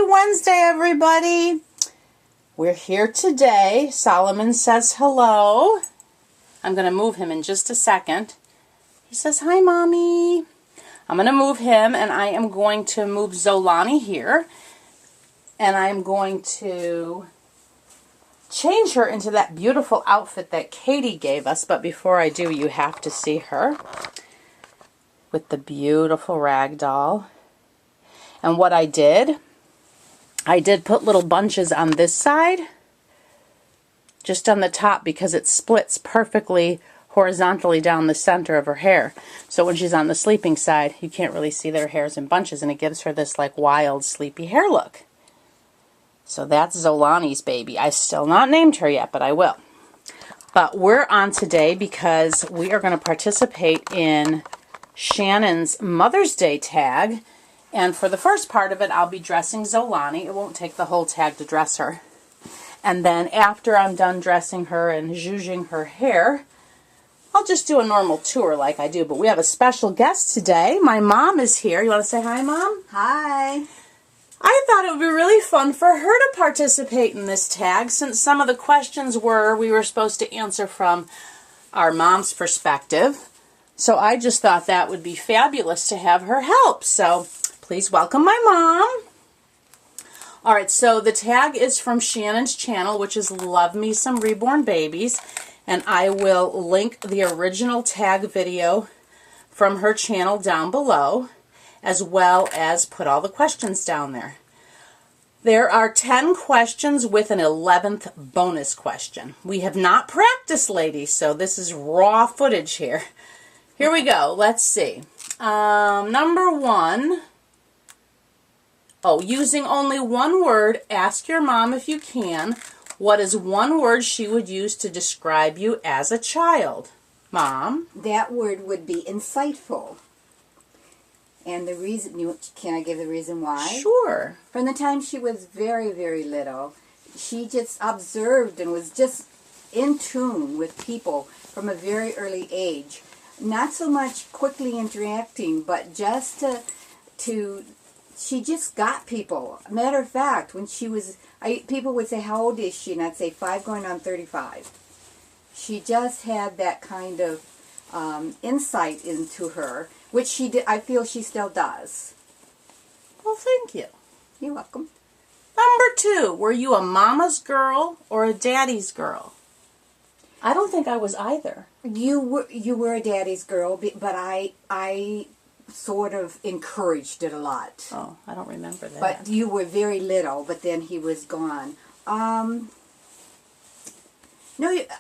Happy Wednesday, everybody. We're here today. Solomon says hello. I'm going to move him in just a second. He says, hi, Mommy. I'm going to move him, and I am going to move Zolani here. And I'm going to change her into that beautiful outfit that Katie gave us. But before I do, you have to see her with the beautiful rag doll. And what I did put little bunches on this side, just on the top, because it splits perfectly horizontally down the center of her hair. So when she's on the sleeping side, you can't really see their hairs in bunches, and it gives her this like wild, sleepy hair look. So that's Zolani's baby. I still not named her yet, but I will. But we're on today because we are going to participate in Shannon's Mother's Day tag. And for the first part of it, I'll be dressing Zolani. It won't take the whole tag to dress her. And then after I'm done dressing her and zhuzhing her hair, I'll just do a normal tour like I do. But we have a special guest today. My mom is here. You want to say hi, Mom? Hi. I thought it would be really fun for her to participate in this tag, since some of the questions we were supposed to answer from our mom's perspective. So I just thought that would be fabulous to have her help. So please welcome my mom. All right, so the tag is from Shannon's channel, which is Love Me Some Reborn Babies. And I will link the original tag video from her channel down below, as well as put all the questions down there. There are 10 questions with an 11th bonus question. We have not practiced, ladies, so this is raw footage here. Here we go. Let's see. Number 1. Oh, using only one word, ask your mom if you can, what is one word she would use to describe you as a child? Mom? That word would be insightful. And the reason, can I give the reason why? Sure. From the time she was very, very little, she just observed and was just in tune with people from a very early age. Not so much quickly interacting, but just to she just got people. Matter of fact, when she was, people would say, how old is she? And I'd say 5 going on 35. She just had that kind of insight into her, which she did, I feel she still does. Well, thank you. You're welcome. Number 2, were you a mama's girl or a daddy's girl? I don't think I was either. You were a daddy's girl, but I sort of encouraged it a lot. Oh, I don't remember that. But you were very little, but then he was gone. No,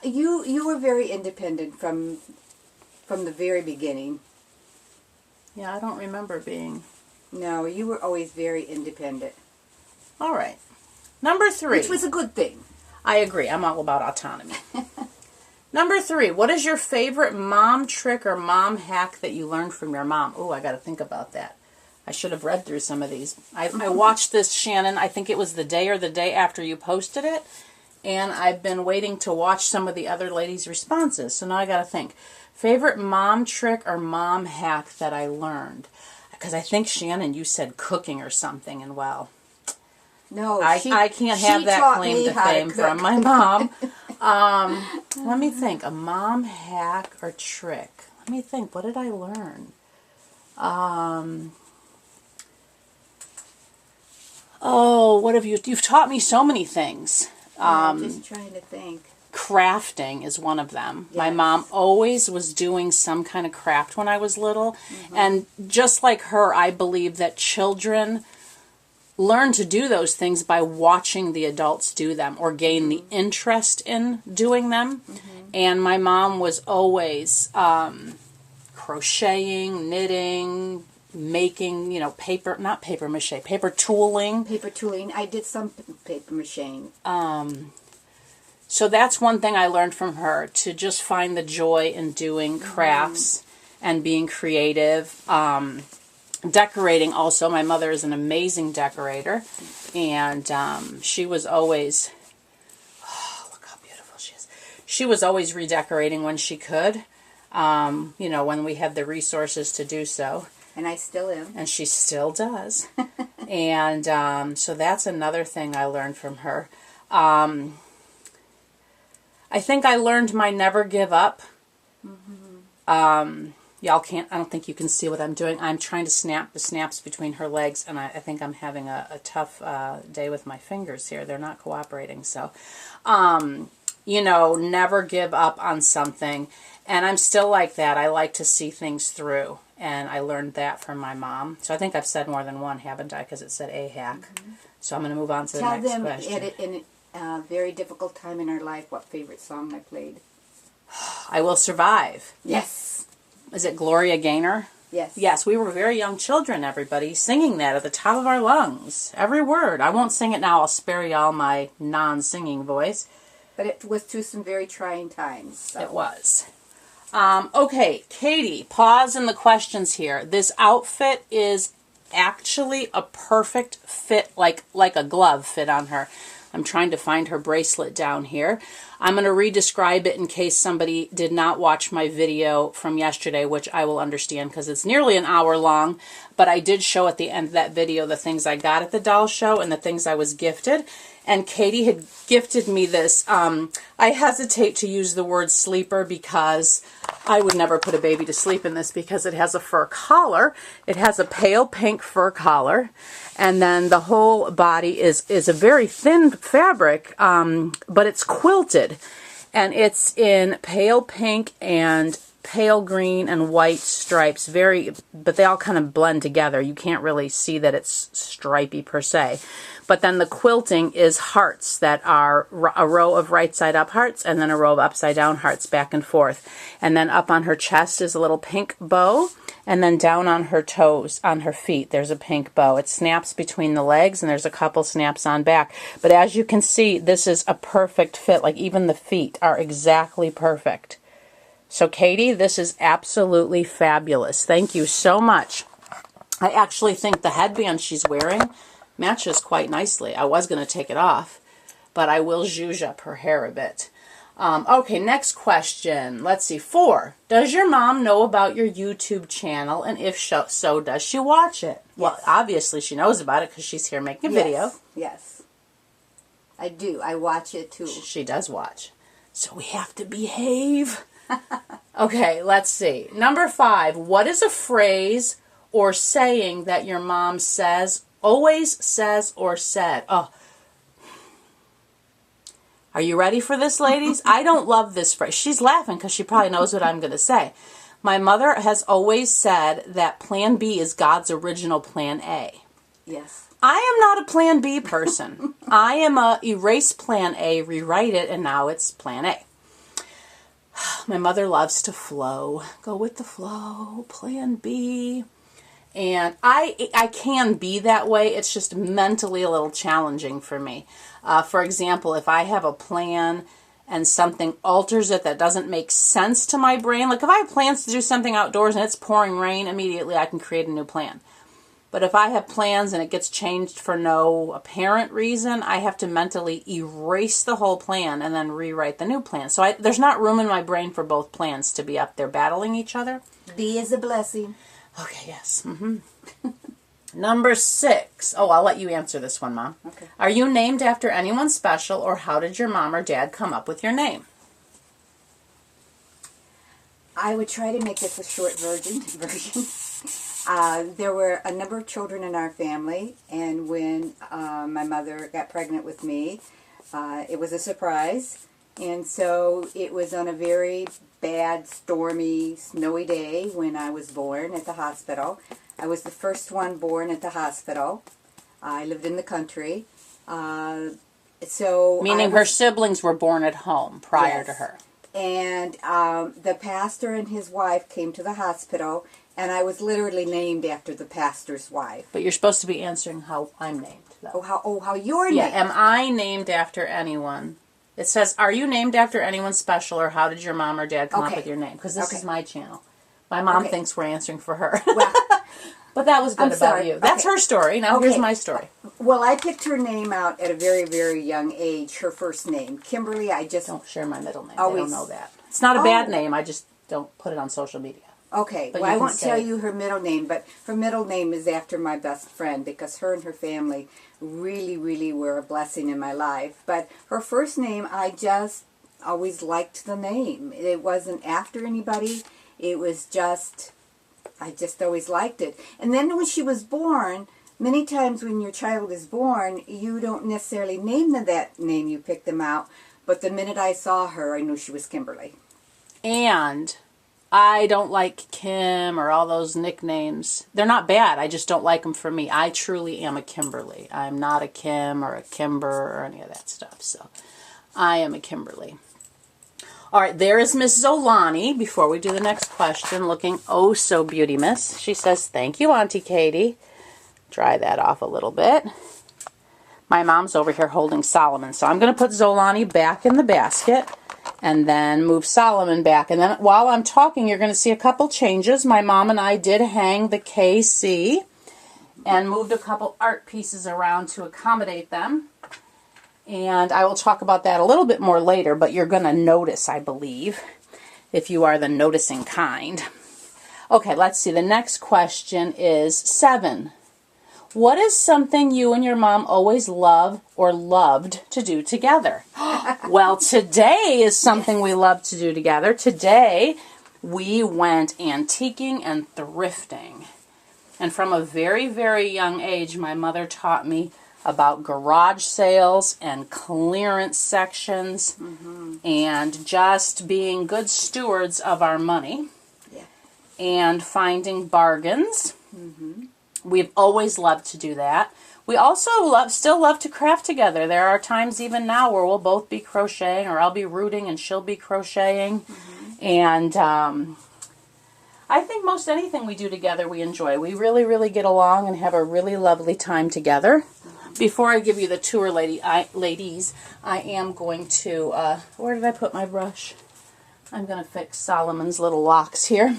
you were very independent from the very beginning. Yeah, I don't remember being. No, you were always very independent. All right. Number 3. Which was a good thing. I agree. I'm all about autonomy. Number 3, what is your favorite mom trick or mom hack that you learned from your mom? Oh, I got to think about that. I should have read through some of these. I watched this, Shannon, I think it was the day after you posted it, and I've been waiting to watch some of the other ladies' responses, so now I got to think. Favorite mom trick or mom hack that I learned? Because I think, Shannon, you said cooking or something, and well, no, I can't have that claim to fame from my mom. Let me think. A mom hack or trick. Let me think. What did I learn? Oh, what have you've taught me so many things. I'm just trying to think. Crafting is one of them. Yes. My mom always was doing some kind of craft when I was little. Mm-hmm. And just like her, I believe that children learn to do those things by watching the adults do them or gain the interest in doing them. Mm-hmm. And my mom was always crocheting, knitting, making, paper mache, paper tooling. Paper tooling. I did some paper mache. So that's one thing I learned from her, to just find the joy in doing crafts and being creative. Decorating also. My mother is an amazing decorator, and she was always, look how beautiful she is. She was always redecorating when she could, when we had the resources to do so. And I still am. And she still does. And so that's another thing I learned from her. I think I learned my never give up. Y'all can't, I don't think you can see what I'm doing. I'm trying to snap the snaps between her legs, and I think I'm having a tough day with my fingers here. They're not cooperating. So, you know, never give up on something. And I'm still like that. I like to see things through. And I learned that from my mom. So I think I've said more than one, haven't I? Because it said a hack. So I'm going to move on to the next question. Tell them in a very difficult time in our life what favorite song I played. I Will Survive. Yes. Is it Gloria Gaynor? Yes. Yes, we were very young children, everybody, singing that at the top of our lungs. Every word. I won't sing it now. I'll spare y'all my non-singing voice. But it was through some very trying times. So. It was. Okay, Katie, pause in the questions here. This outfit is actually a perfect fit, like a glove fit on her. I'm trying to find her bracelet down here. I'm going to re-describe it in case somebody did not watch my video from yesterday, which I will understand because it's nearly an hour long. But I did show at the end of that video the things I got at the doll show and the things I was gifted. And Katie had gifted me this. I hesitate to use the word sleeper because I would never put a baby to sleep in this because it has a fur collar. It has a pale pink fur collar. And then the whole body is a very thin fabric, but it's quilted. And it's in pale pink and pale green and white stripes. But they all kind of blend together. You can't really see that it's stripy per se. But then the quilting is hearts that are a row of right side up hearts and then a row of upside down hearts back and forth. And then up on her chest is a little pink bow. And then down on her toes, on her feet, there's a pink bow. It snaps between the legs and there's a couple snaps on back. But as you can see, this is a perfect fit. Like even the feet are exactly perfect. So Katie, this is absolutely fabulous. Thank you so much. I actually think the headband she's wearing matches quite nicely. I was going to take it off, but I will zhuzh up her hair a bit. Okay, next question. Let's see. 4. Does your mom know about your YouTube channel? And if so, does she watch it? Yes. Well, obviously she knows about it because she's here making a video. Yes. I do. I watch it too. She does watch. So we have to behave. Okay, let's see. Number 5. What is a phrase or saying that your mom says, always says, or said? Oh. Are you ready for this, ladies? I don't love this phrase. She's laughing because she probably knows what I'm going to say. My mother has always said that Plan B is God's original Plan A. Yes. I am not a Plan B person. I am a erase Plan A, rewrite it, and now it's Plan A. My mother loves to flow. Go with the flow. Plan B. And I can be that way. It's just mentally a little challenging for me. For example, if I have a plan and something alters it that doesn't make sense to my brain, like if I have plans to do something outdoors and it's pouring rain, immediately I can create a new plan. But if I have plans and it gets changed for no apparent reason, I have to mentally erase the whole plan and then rewrite the new plan. So there's not room in my brain for both plans to be up there battling each other. B is a blessing. Okay, yes. Number 6. Oh, I'll let you answer this one, Mom. Okay. Are you named after anyone special, or how did your mom or dad come up with your name? I would try to make this a short version. There were a number of children in our family, and when my mother got pregnant with me, it was a surprise. And so it was on a very bad, stormy, snowy day when I was born at the hospital. I was the first one born at the hospital. I lived in the country. Meaning her siblings were born at home prior to her. And the pastor and his wife came to the hospital, and I was literally named after the pastor's wife. But you're supposed to be answering how I'm named, though. How you're named? Yeah, am I named after anyone? It says, are you named after anyone special, or how did your mom or dad come up with your name? Because this is my channel. My mom thinks we're answering for her. Well, but that was good about you. That's her story. Now here's my story. Well, I picked her name out at a very, very young age, her first name. Kymberlee, I just... Don't share my middle name. Always, they don't know that. It's not a bad name. I just don't put it on social media. Okay, But well, you I can won't say tell it. you her middle name, but her middle name is after my best friend because her and her family really, really were a blessing in my life. But her first name, I just always liked the name. It wasn't after anybody. It was just, I just always liked it. And then when she was born, many times when your child is born, you don't necessarily name them that name. You pick them out. But the minute I saw her, I knew she was Kymberlee. And I don't like Kim or all those nicknames. They're not bad. I just don't like them for me. I truly am a Kymberlee. I'm not a Kim or a Kimber or any of that stuff. So I am a Kymberlee. All right, there is Miss Zolani, before we do the next question, looking oh so beauty miss. She says, thank you, Auntie Katie. Dry that off a little bit. My mom's over here holding Solomon, so I'm going to put Zolani back in the basket and then move Solomon back. And then while I'm talking, you're going to see a couple changes. My mom and I did hang the KC and moved a couple art pieces around to accommodate them. And I will talk about that a little bit more later, but you're going to notice, I believe, if you are the noticing kind. Okay, let's see. The next question is 7. What is something you and your mom always love or loved to do together? Well, today is something we love to do together. Today, we went antiquing and thrifting. And from a very, very young age, my mother taught me about garage sales and clearance sections and just being good stewards of our money and finding bargains. We've always loved to do that. We also still love to craft together. There are times even now where we'll both be crocheting, or I'll be rooting and she'll be crocheting. And I think most anything we do together we enjoy. We really, really get along and have a really lovely time together. Before I give you the tour, ladies, I am going to, where did I put my brush? I'm going to fix Solomon's little locks here.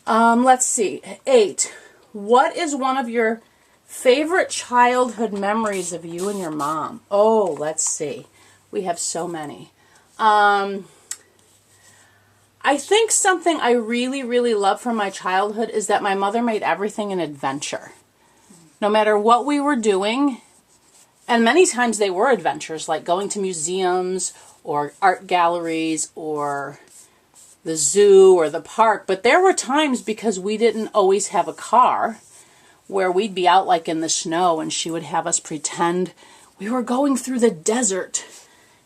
Let's see. 8. What is one of your favorite childhood memories of you and your mom? Oh, let's see. We have so many. I think something I really, really love from my childhood is that my mother made everything an adventure. No matter what we were doing, and many times they were adventures, like going to museums or art galleries or the zoo or the park. But there were times, because we didn't always have a car, where we'd be out like in the snow and she would have us pretend we were going through the desert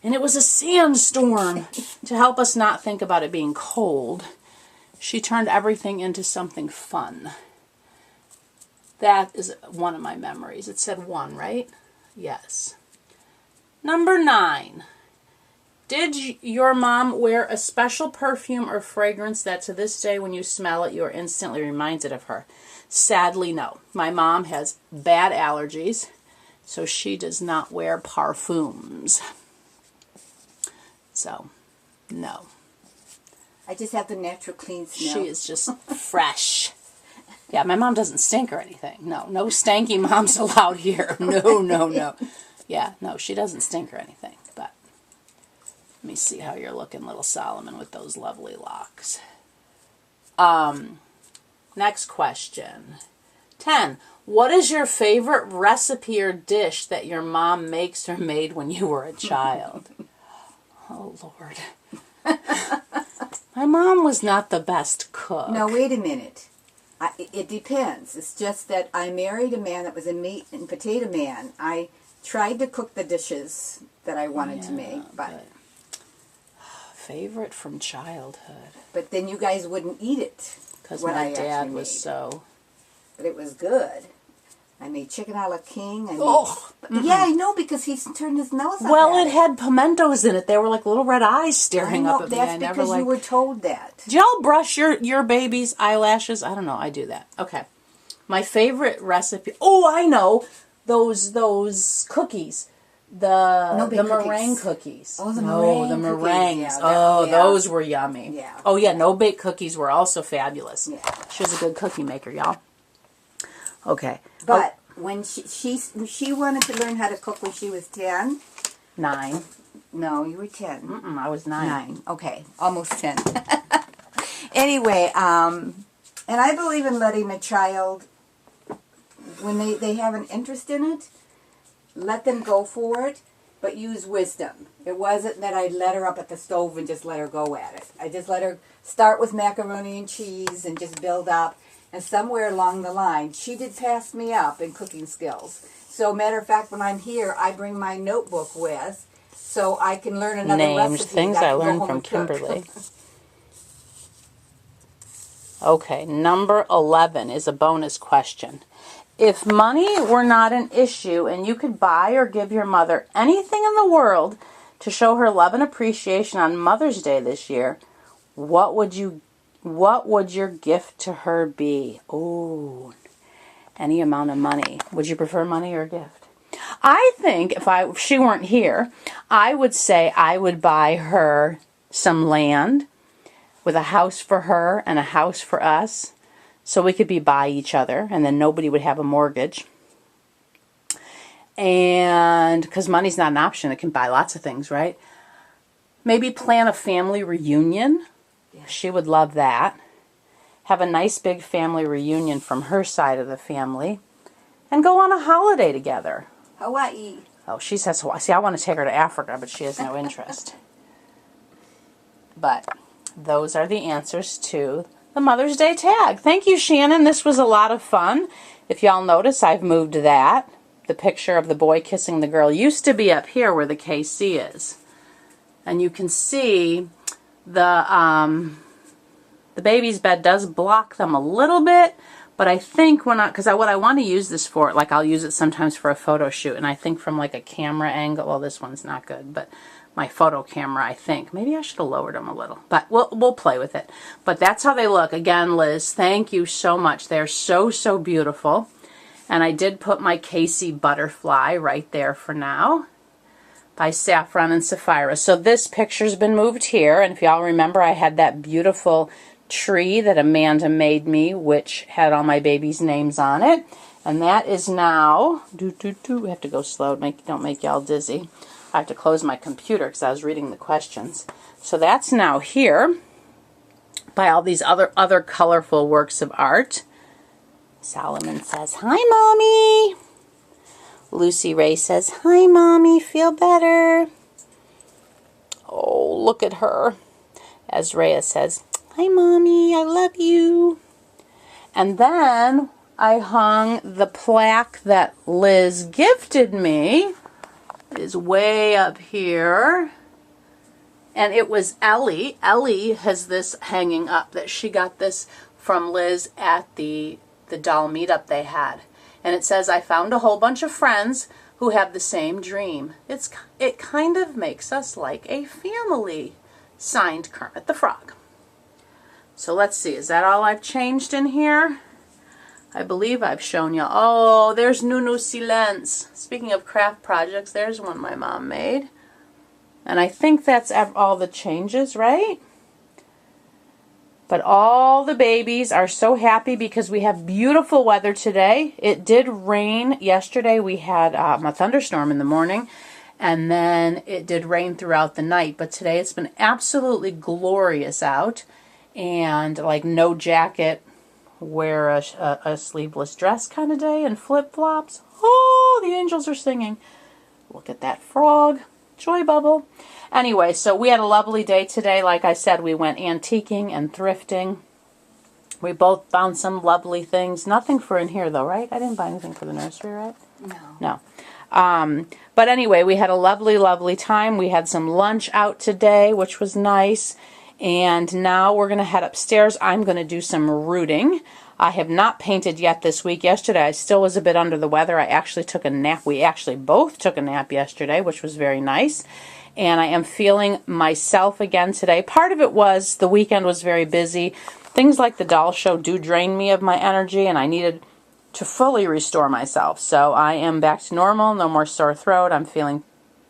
and it was a sandstorm to help us not think about it being cold. She turned everything into something fun. That is one of my memories. It said 1, right? Yes. Number 9. Did your mom wear a special perfume or fragrance that to this day when you smell it you are instantly reminded of her? Sadly, no. My mom has bad allergies, so she does not wear parfums. So, no. I just have the natural clean smell. She is just fresh. Yeah, my mom doesn't stink or anything. No stanky moms allowed here. No. Yeah, no, she doesn't stink or anything. But let me see how you're looking, little Solomon, with those lovely locks. Next question. 10. What is your favorite recipe or dish that your mom makes or made when you were a child? Oh, Lord. My mom was not the best cook. Now, wait a minute. It depends. It's just that I married a man that was a meat and potato man. I tried to cook the dishes that I wanted to make, but favorite from childhood. But then you guys wouldn't eat it. Because my dad was so... But it was good. I made chicken a la king. Yeah, I know, because he turned his nose up. Well, it had pimentos in it. They were like little red eyes staring up at me. That's because you were told that. Do y'all brush your baby's eyelashes? I don't know. I do that. Okay. My favorite recipe... Oh, I know. Those cookies. The meringue cookies. Oh, the meringues. Yeah, those were yummy. Yeah. Oh, yeah, no-bake cookies were also fabulous. Yeah. She was a good cookie maker, y'all. Okay. But when she wanted to learn how to cook when she was 10. 9. No, you were 10. I was 9. 9. Okay, almost 10. Anyway, and I believe in letting a child, when they have an interest in it, let them go for it, but use wisdom. It wasn't that I let her up at the stove and just let her go at it. I just let her start with macaroni and cheese and just build up. And somewhere along the line, she did pass me up in cooking skills. So, matter of fact, when I'm here, I bring my notebook with, so I can learn another Named recipe. things I learned from Kymberlee. Okay, number 11 is a bonus question. If money were not an issue and you could buy or give your mother anything in the world to show her love and appreciation on Mother's Day this year, what would your gift to her be? Ooh, any amount of money. Would you prefer money or a gift? I think if she weren't here, I would say I would buy her some land with a house for her and a house for us, so we could be by each other, and then nobody would have a mortgage. And because money's not an option, it can buy lots of things, right? Maybe plan a family reunion. Yeah. She would love that. Have a nice big family reunion from her side of the family, and go on a holiday together. Hawaii. Oh, she says Hawaii. See, I want to take her to Africa, but she has no interest. But those are the answers to the Mother's Day tag. Thank you, Shannon. This was a lot of fun. If y'all notice, I've moved that. The picture of the boy kissing the girl used to be up here where the KC is. And you can see the baby's bed does block them a little bit, but I think because what I want to use this for, like I'll use it sometimes for a photo shoot, and I think from like a camera angle, well, this one's not good, but my photo camera, I think. Maybe I should have lowered them a little, but we'll play with it. But that's how they look. Again, Liz, thank you so much. They're so, so beautiful. And I did put my Casey butterfly right there for now by Saffron and Sapphira. So this picture's been moved here, and if y'all remember, I had that beautiful tree that Amanda made me, which had all my babies' names on it. And that is now, we have to go slow, don't make y'all dizzy. I have to close my computer because I was reading the questions. So that's now here by all these other colorful works of art. Solomon says, "Hi, Mommy." Lucy Ray says, "Hi, Mommy, feel better." Oh, look at her. Azrea says, "Hi, Mommy, I love you." And then I hung the plaque that Liz gifted me. It is way up here. And it was Ellie. Ellie has this hanging up that she got this from Liz at the doll meetup they had. And it says, "I found a whole bunch of friends who have the same dream. It kind of makes us like a family." Signed, Kermit the Frog. So let's see, is that all I've changed in here? I believe I've shown you. Oh, there's Nunu Silence. Speaking of craft projects, there's one my mom made. And I think that's all the changes, right? But all the babies are so happy because we have beautiful weather today. It did rain yesterday. We had a thunderstorm in the morning, and then it did rain throughout the night. But today it's been absolutely glorious out, and like no jacket, wear a sleeveless dress kind of day and flip-flops. Oh, the angels are singing. Look at that frog. Joy bubble. Anyway, so we had a lovely day today. Like I said, we went antiquing and thrifting. We both found some lovely things. Nothing for in here, though, right? I didn't buy anything for the nursery, right? No. But anyway, we had a lovely, lovely time. We had some lunch out today, which was nice. And now we're going to head upstairs. I'm going to do some rooting. I have not painted yet this week. Yesterday, I still was a bit under the weather. I actually took a nap. We actually both took a nap yesterday, which was very nice. And I am feeling myself again today. Part of it was the weekend was very busy. Things like the doll show do drain me of my energy, and I needed to fully restore myself. So I am back to normal. No more sore throat. I'm feeling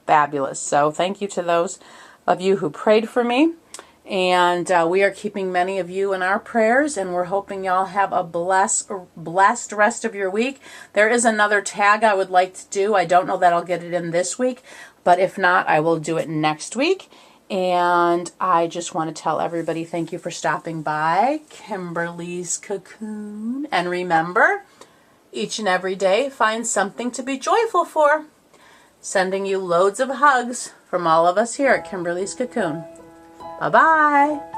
fabulous. So thank you to those of you who prayed for me. And we are keeping many of you in our prayers, and we're hoping y'all have a blessed rest of your week. There is another tag I would like to do. I don't know that I'll get it in this week, but if not, I will do it next week. And I just want to tell everybody thank you for stopping by Kymberlee's Cocoon. And remember, each and every day, find something to be joyful for. Sending you loads of hugs from all of us here at Kymberlee's Cocoon. Bye-bye.